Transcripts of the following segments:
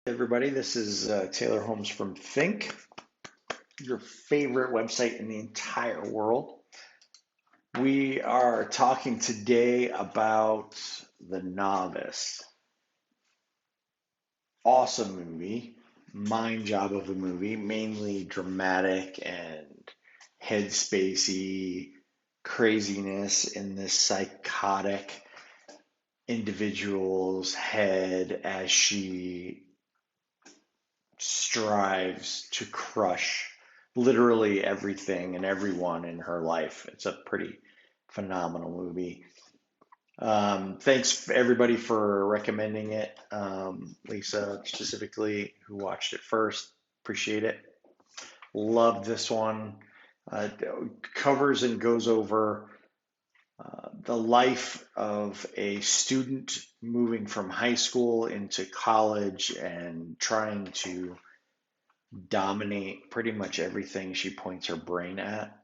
Everybody, this is Taylor Holmes from THiNC, your favorite website in the entire world. We are talking today about The Novice. Awesome movie, mind job of a movie, mainly dramatic and headspacey craziness in this psychotic individual's head as she strives to crush literally everything and everyone in her life. It's a pretty phenomenal movie. Thanks everybody for recommending it. Lisa specifically, who watched it first, appreciate it. Love this one. Uh, Covers and goes over the life of a student moving from high school into college and trying to dominate pretty much everything she points her brain at.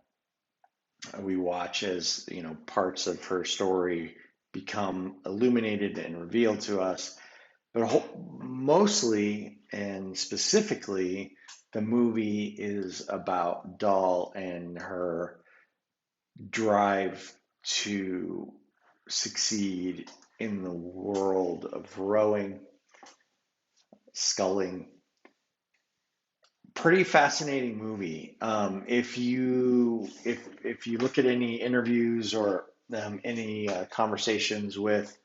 We watch as, parts of her story become illuminated and revealed to us, but mostly and specifically, the movie is about Doll and her drive to succeed in the world of rowing, sculling. Pretty fascinating movie. If you look at any interviews or any conversations with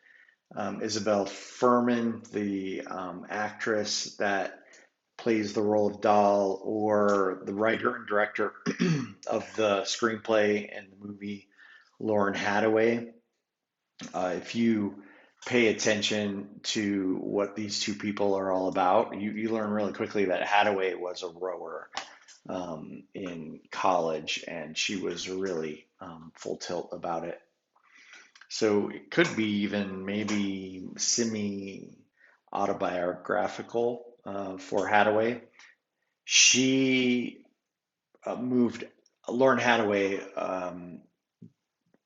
Isabel Furman, the actress that plays the role of Doll, or the writer and director of the screenplay and the movie, Lauren Hadaway, if you pay attention to what these two people are all about, you learn really quickly that Hadaway was a rower in college, and she was really full tilt about it. So it could be even maybe semi autobiographical for Hadaway. She moved, Lauren Hadaway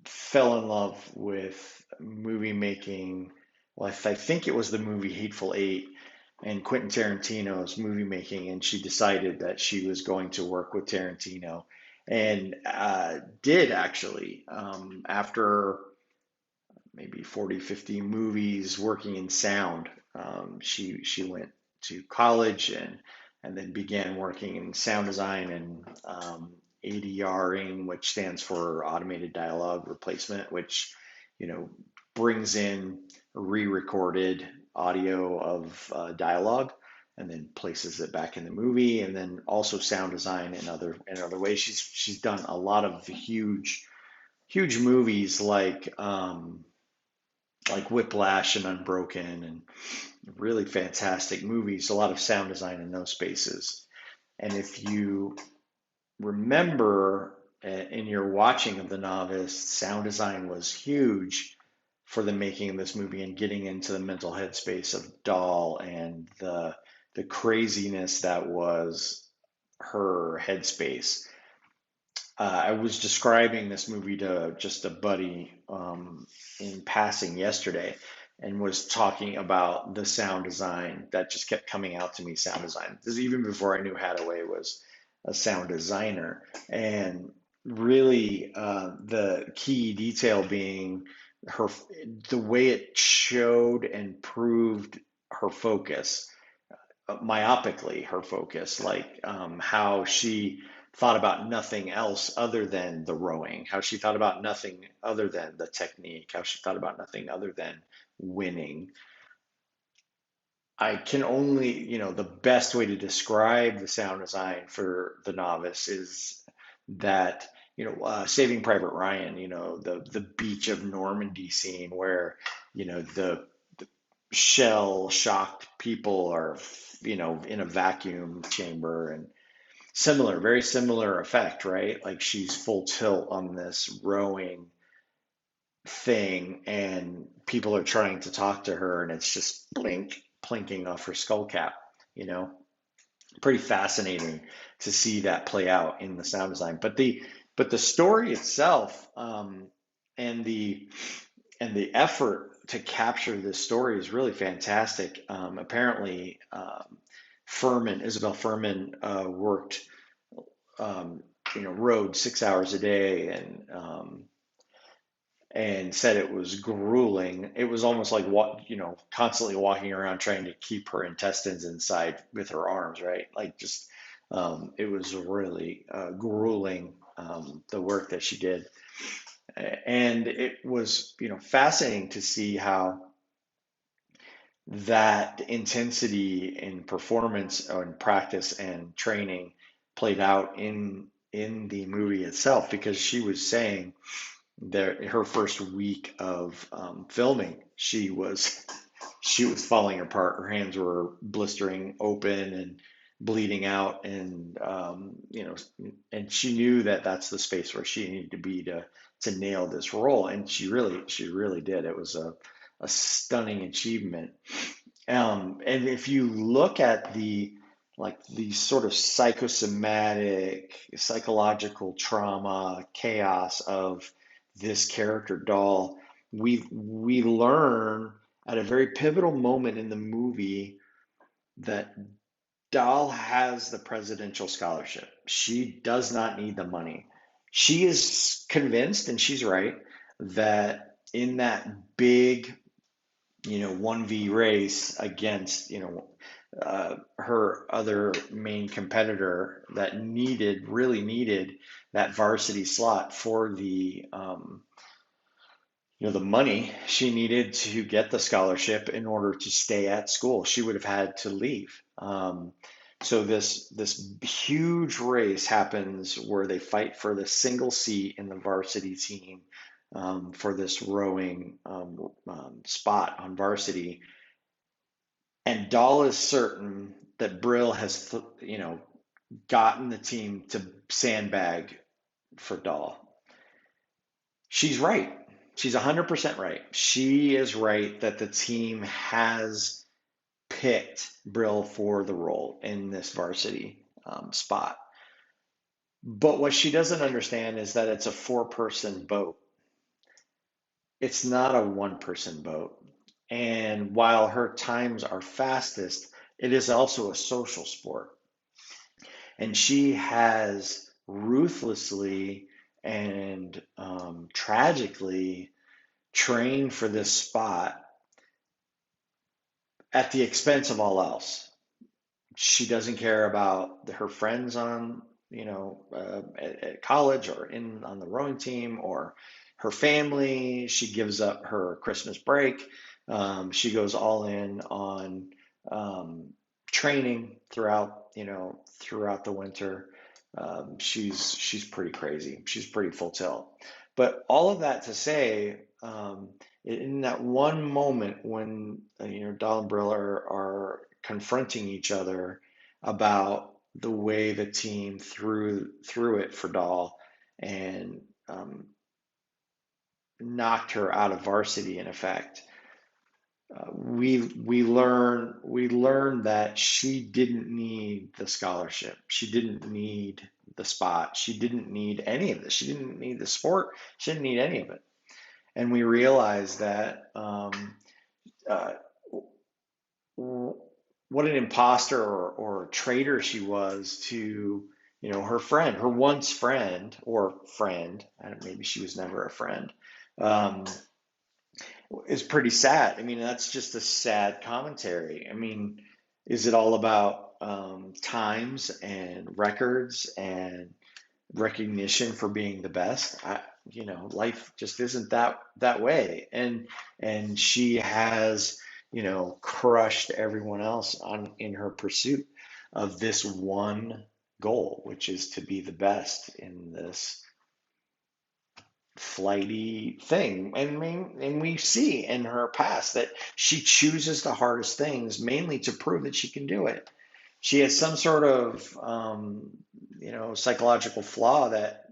fell in love with movie making. Well, I think it was the movie Hateful Eight and Quentin Tarantino's movie making, and she decided that she was going to work with Tarantino, and did actually. After maybe 40, 50 movies working in sound, she went to college and then began working in sound design and ADRing, which stands for automated dialogue replacement, which you know brings in re-recorded audio of dialogue and then places it back in the movie, and then also sound design in other ways. She's done a lot of huge movies like Whiplash and Unbroken, and really fantastic movies. A lot of sound design in those spaces. And if you remember in your watching of The Novice, sound design was huge for the making of this movie and getting into the mental headspace of Doll and the craziness that was her headspace. I was describing this movie to just a buddy in passing yesterday, and was talking about the sound design that just kept coming out to me. Sound design. This is even before I knew Hadaway was a sound designer, and really the key detail being her the way it showed and proved her focus, myopically her focus, like how she thought about nothing else other than the rowing, how she thought about nothing other than the technique, how she thought about nothing other than winning. I can only, the best way to describe the sound design for The Novice is that, Saving Private Ryan, the beach of Normandy scene where, the shell shocked people are, in a vacuum chamber, and very similar effect, right? Like she's full tilt on this rowing thing, and people are trying to talk to her, and it's just plinking off her skull cap, you know? Pretty fascinating to see that play out in the sound design. But the story itself, and the effort to capture this story is really fantastic. Apparently, Isabel Furman, worked, um, rode 6 hours a day, and said it was grueling. It was almost like constantly walking around trying to keep her intestines inside with her arms, right? Like just, it was really grueling, the work that she did. And it was, fascinating to see how that intensity in performance and practice and training played out in the movie itself, because she was saying that her first week of filming, she was falling apart. Her hands were blistering open and bleeding out, and and she knew that that's the space where she needed to be to nail this role, and she really did. It was a stunning achievement. And if you look at the sort of psychosomatic, psychological trauma, chaos of this character doll, we learn at a very pivotal moment in the movie that Doll has the presidential scholarship. She does not need the money. She is convinced, and she's right, that in that big 1v race against her other main competitor that really needed that varsity slot for the money she needed to get the scholarship in order to stay at school. She would have had to leave. So this huge race happens where they fight for the single seat in the varsity team, for this rowing, spot on varsity. And Dahl is certain that Brill has, gotten the team to sandbag for Dahl. She's right. She's 100% right. She is right that the team has picked Brill for the role in this varsity spot. But what she doesn't understand is that it's a four-person boat. It's not a one-person boat. And while her times are fastest, it is also a social sport. And she has ruthlessly and tragically trained for this spot at the expense of all else. She doesn't care about her friends on, at college or on the rowing team, or her family. She gives up her Christmas break. She goes all in on training throughout the winter. She's pretty crazy. She's pretty full tilt. But all of that to say, in that one moment when Dahl and Brill are confronting each other about the way the team threw it for Dahl, and knocked her out of varsity in effect. We learn that she didn't need the scholarship. She didn't need the spot. She didn't need any of this. She didn't need the sport. She didn't need any of it. And we realize that, uh, what an imposter or traitor she was to, her friend, her once friend or friend. Maybe she was never a friend. Um, is pretty sad. I mean, that's just a sad commentary. I mean, is it all about times and records and recognition for being the best? Life just isn't that way. And she has, crushed everyone else in her pursuit of this one goal, which is to be the best in this flighty thing. And we see in her past that she chooses the hardest things mainly to prove that she can do it. She has some sort of psychological flaw that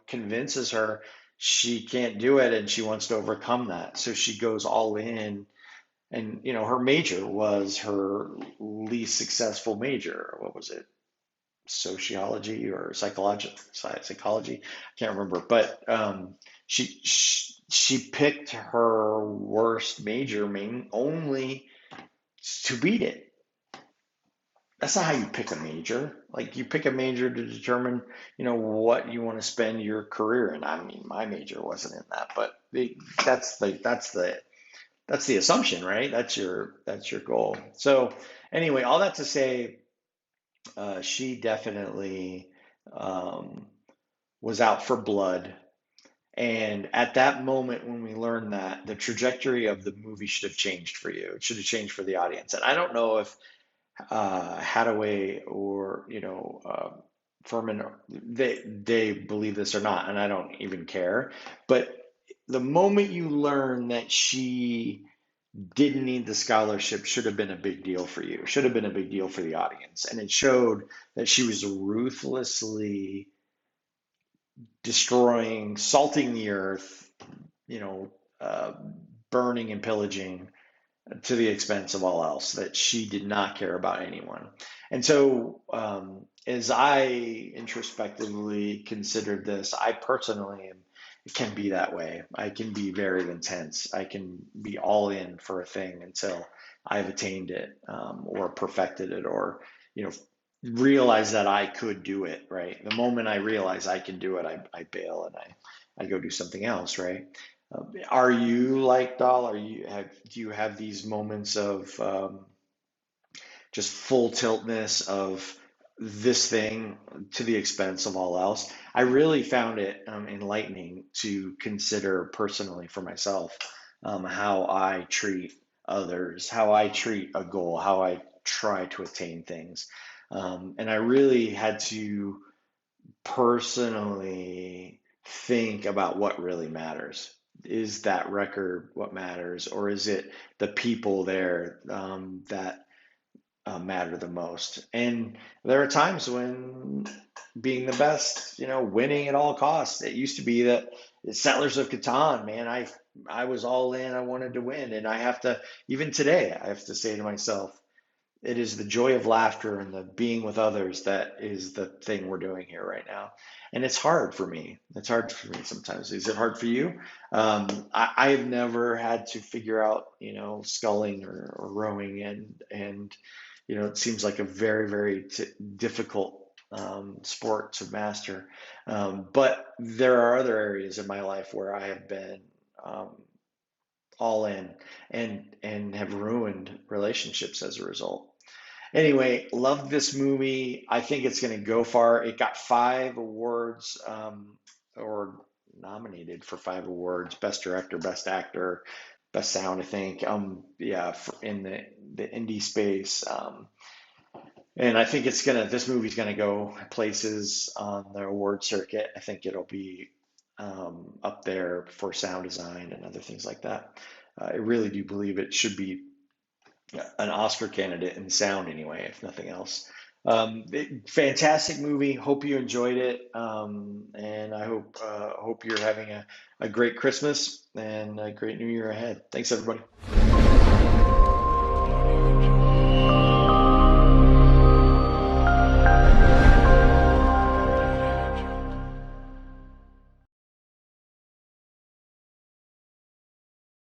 convinces her she can't do it, and she wants to overcome that. So she goes all in, and her major was her least successful major. What was it? sociology or psychology. I can't remember, but she picked her worst major main only to beat it. That's not how you pick a major. Like you pick a major to determine, what you want to spend your career in. I mean, my major wasn't in that, but that's the assumption, right? That's your goal. So anyway, all that to say, she definitely um, was out for blood. And at that moment, when we learned that, the trajectory of the movie should have changed for you. It should have changed for the audience. And I don't know if Hadaway or Furman, they believe this or not, and I don't even care. But the moment you learn that she didn't need the scholarship should have been a big deal for you, should have been a big deal for the audience. And it showed that she was ruthlessly destroying, salting the earth, you know, uh, burning and pillaging to the expense of all else, that she did not care about anyone. And so, as I introspectively considered this, I personally can be that way. I can be very intense. I can be all in for a thing until I've attained it, or perfected it, or you know realize that I could do it. Right. The moment I realize I can do it, I bail and I go do something else. Right. Are you like Dahl? Do you have these moments of just full tiltness of this thing to the expense of all else? I really found it enlightening to consider personally for myself, how I treat others, how I treat a goal, how I try to attain things. And I really had to personally think about what really matters. Is that record what matters, or is it the people there that matter the most? And there are times when being the best, winning at all costs. It used to be that Settlers of Catan, man, I was all in. I wanted to win, and I have to, even today, I have to say to myself, it is the joy of laughter and the being with others that is the thing we're doing here right now. And it's hard for me. It's hard for me sometimes. Is it hard for you? I've never had to figure out, sculling or rowing, and it seems like a very, very difficult sport to master. But there are other areas in my life where I have been um, all in and have ruined relationships as a result. Anyway, loved this movie. I think it's going to go far. It got 5 awards, or nominated for 5 awards: Best Director, Best Actor, Best Sound, I think. Yeah, in the indie space. And I think this movie's gonna go places on the award circuit. I think it'll be up there for sound design and other things like that. I really do believe it should be an Oscar candidate in sound anyway, if nothing else. Fantastic movie. Hope you enjoyed it, and I hope you're having a great Christmas and a great New Year ahead. Thanks, everybody.